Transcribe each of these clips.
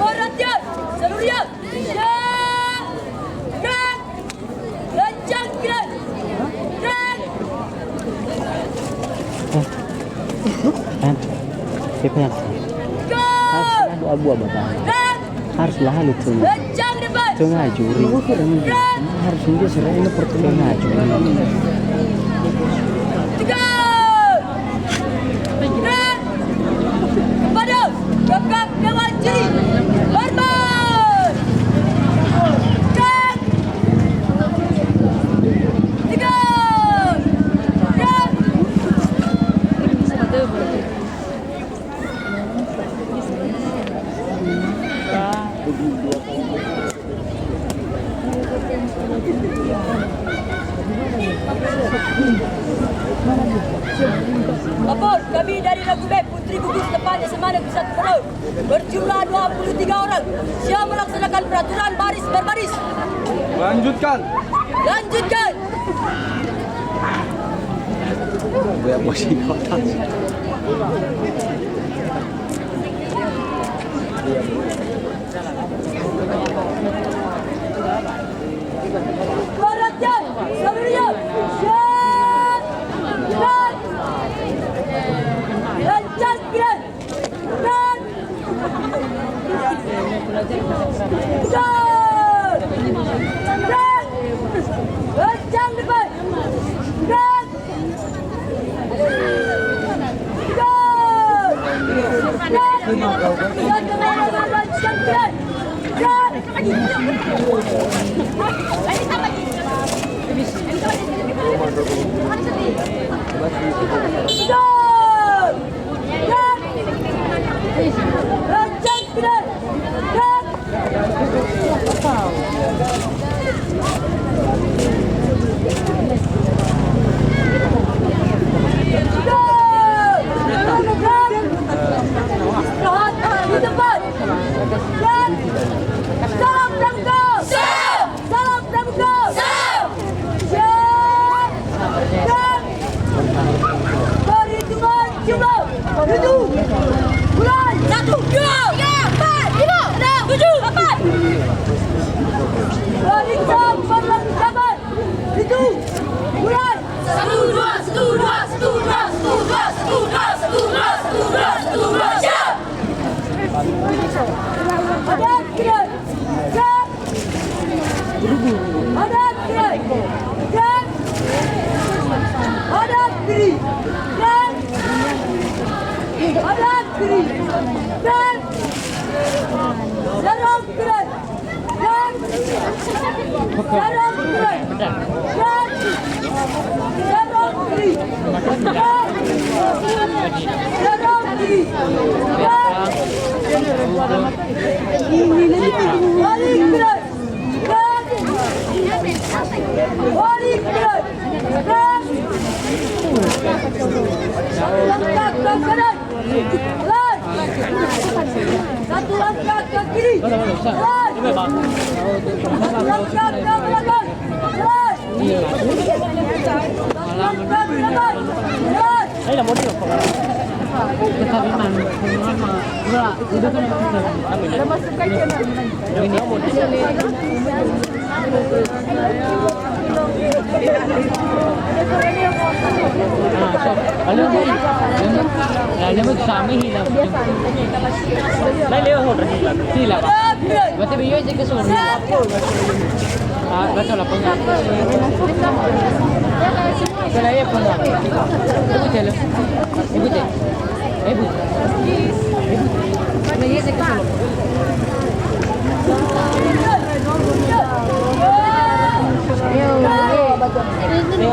Perhatian, seluruh diam. Siap. Gerak. Lencang gerak. Gerak. Kan, siapa yang harus abu-abu bapak? Harus lah lu tuh. Lencang depan. Tengah juri. Harus dia serang ini pertengah juri. Tiga. Gerak. Pada. Gegap dengan jeri. Bermain. Gerak. Tiga. Gerak. Lapor, kami dari Lagu Beb, Putri Gugus Tempatnya Semangat Pusat Perut. Berjumlah 23 orang. Siap melaksanakan peraturan baris berbaris. Lanjutkan. Lanjutkan. Gue posisi kota. Perhatian, seluruhnya. Siap. Gerak. Lencang gerak. Gerak. Gerak. Gerak. Lencang depan. Gerak. Gerak. Gerak. Lencang gerak. Gerak. Gerak. Gerak. Lencang gerak. Gerak. Istirahat di tempat. Salam pramuka. Salam pramuka. Siap. Perhitungan jumlah. 7. Bulan. 1, 2, 3, 4, 5, 6, 7, 8. Periksa perlengkapan. 7. Bulan. 1, 2, 1, 2, 1, 2, 1, 2, 1, 2, 1, 2, 1, 2, 1, 2. Siap. Ada gerak. Siap. Ada gerak. Siap. Ada diri. Siap. Ada diri. Siap. Serang gerak. Siap. Serang gerak. Siap. Serang diri. Siap. Serang diri. Siap. Balik gerak. Siap. Balik gerak. Siap. Satu langkah ke kanan. Pelan. Satu langkah ke kiri. Pelan. Satu langkah ke belakang. Pelan. Satu langkah ke belakang. Pelan. Đây là món điều của cái thằng mà vừa udah kan udah masuk aja ini mau Alo đây là nếu mà kami hilang đây leo hột rồi hilang berarti biyo aja ke sono baca lah pengat kalau ya pengat ibu jalan ibu deh ibu lagi saya ke sono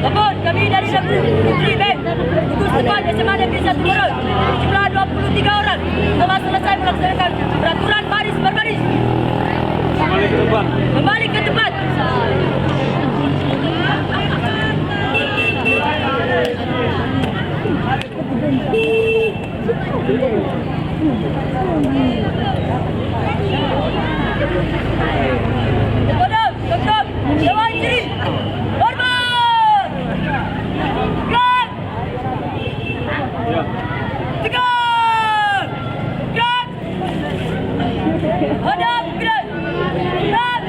Telepon kami dari Negeri Bank. Gugus Tugas SMA Negeri 1 Merut. Jumlah 23 orang telah selesai melaksanakan peraturan baris berbaris. Kembali ke tempat. Kodam, tetap, dewan diri. Hormat. Gerak. Tegak. Gerak. Hadap, gerak. Gerak.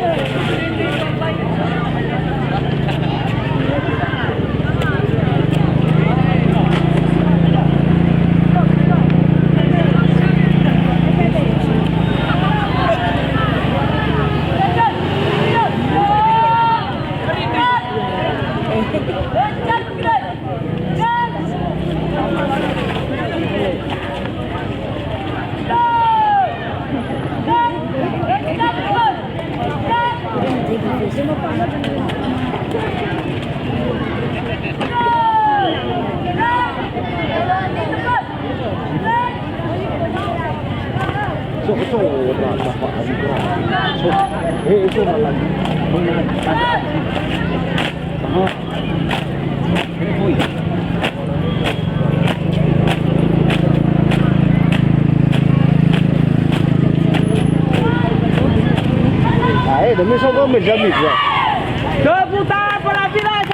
Itu malah. Demi sogo medamit ya. Keputar para final